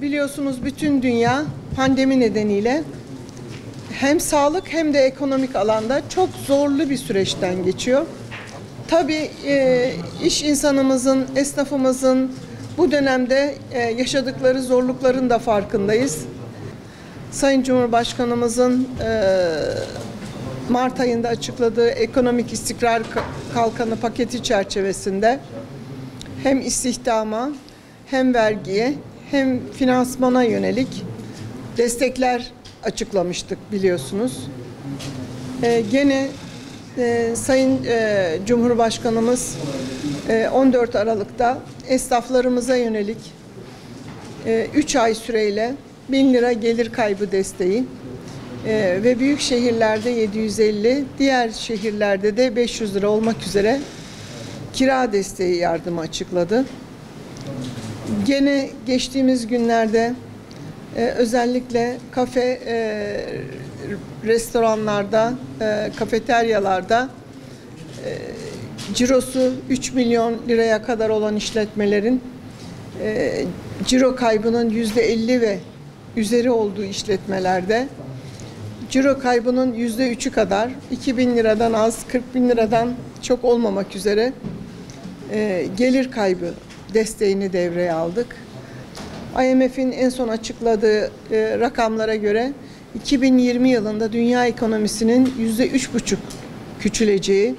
Biliyorsunuz bütün dünya pandemi nedeniyle hem sağlık hem de ekonomik alanda çok zorlu bir süreçten geçiyor. Tabii iş insanımızın, esnafımızın bu dönemde yaşadıkları zorlukların da farkındayız. Sayın Cumhurbaşkanımızın Mart ayında açıkladığı ekonomik istikrar kalkanı paketi çerçevesinde hem istihdama hem vergiye hem finansmana yönelik destekler açıklamıştık biliyorsunuz. Gene Sayın Cumhurbaşkanımız 14 Aralık'ta esnaflarımıza yönelik 3 ay süreyle 1000 lira gelir kaybı desteği ve büyük şehirlerde 750, diğer şehirlerde de 500 lira olmak üzere kira desteği yardımı açıkladı. Gene geçtiğimiz günlerde özellikle kafe, restoranlarda, kafeteryalarda cirosu 3 milyon liraya kadar olan işletmelerin ciro kaybının %50 ve üzeri olduğu işletmelerde ciro kaybının %3'ü kadar 2.000 liradan az, 40.000 liradan çok olmamak üzere gelir kaybı desteğini devreye aldık. IMF'in en son açıkladığı rakamlara göre 2020 yılında dünya ekonomisinin %3,5 küçüleceği,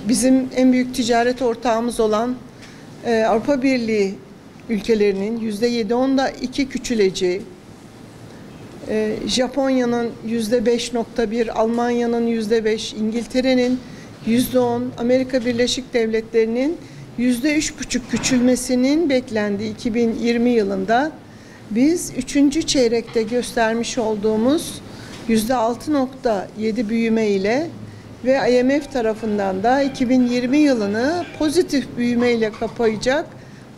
bizim en büyük ticaret ortağımız olan Avrupa Birliği ülkelerinin %7.2 küçüleceği, Japonya'nın %5.1, Almanya'nın %5, İngiltere'nin %10, Amerika Birleşik Devletleri'nin %3,5 küçülmesinin beklendiği 2020 yılında biz 3. çeyrekte göstermiş olduğumuz %6.7 büyüme ile ve IMF tarafından da 2020 yılını pozitif büyüme ile kapayacak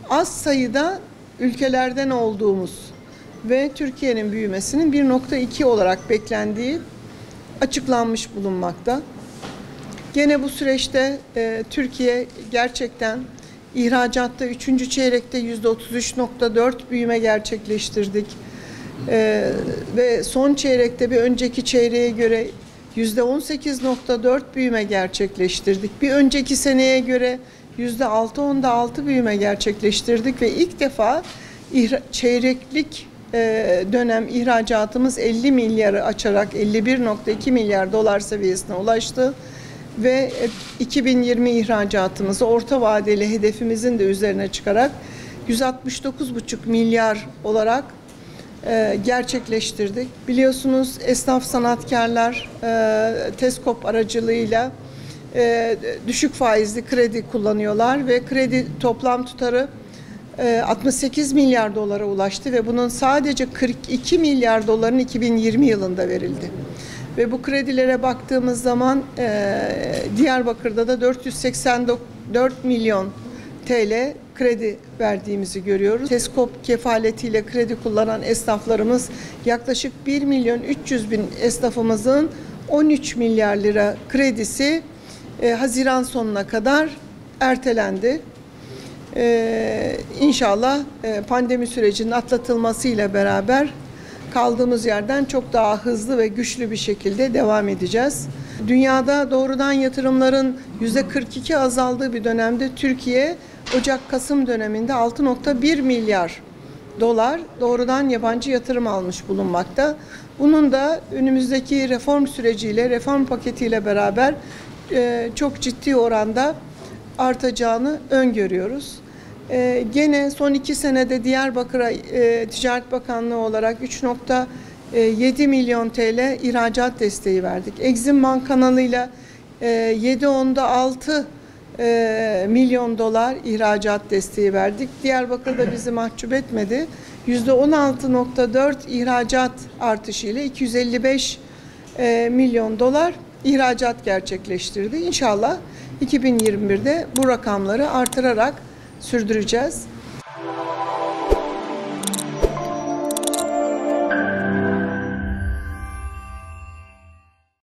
az sayıda ülkelerden olduğumuz ve Türkiye'nin büyümesinin 1.2 olarak beklendiği açıklanmış bulunmakta. Gene bu süreçte Türkiye gerçekten ihracatta 3. çeyrekte %33.4 büyüme gerçekleştirdik. Ve son çeyrekte bir önceki çeyreğe göre %18.4 büyüme gerçekleştirdik. Bir önceki seneye göre %6.6 büyüme gerçekleştirdik ve ilk defa çeyreklik dönem ihracatımız 50 milyarı açarak 51.2 milyar dolar seviyesine ulaştı. Ve 2020 ihracatımızı orta vadeli hedefimizin de üzerine çıkarak 169,5 milyar olarak gerçekleştirdik. Biliyorsunuz esnaf sanatkarlar Teskop aracılığıyla düşük faizli kredi kullanıyorlar ve kredi toplam tutarı 68 milyar dolara ulaştı ve bunun sadece 42 milyar doların 2020 yılında verildi. Ve bu kredilere baktığımız zaman Diyarbakır'da da 484 milyon TL kredi verdiğimizi görüyoruz. Teskop kefaletiyle kredi kullanan esnaflarımız yaklaşık 1.300.000 esnafımızın 13 milyar lira kredisi Haziran sonuna kadar ertelendi. İnşallah pandemi sürecinin atlatılmasıyla beraber kaldığımız yerden çok daha hızlı ve güçlü bir şekilde devam edeceğiz. Dünyada doğrudan yatırımların %42 azaldığı bir dönemde Türkiye Ocak-Kasım döneminde 6.1 milyar dolar doğrudan yabancı yatırım almış bulunmakta. Bunun da önümüzdeki reform süreciyle, reform paketiyle beraber çok ciddi oranda artacağını öngörüyoruz. Gene son 2 senede Diyarbakır'a Ticaret Bakanlığı olarak 3.7 milyon TL ihracat desteği verdik. Exim Bank kanalıyla 7.6 milyon dolar ihracat desteği verdik. Diyarbakır'da bizi mahcup etmedi. %16.4 ihracat artışıyla 255 milyon dolar ihracat gerçekleştirdi. İnşallah 2021'de bu rakamları artırarak sürdüreceğiz.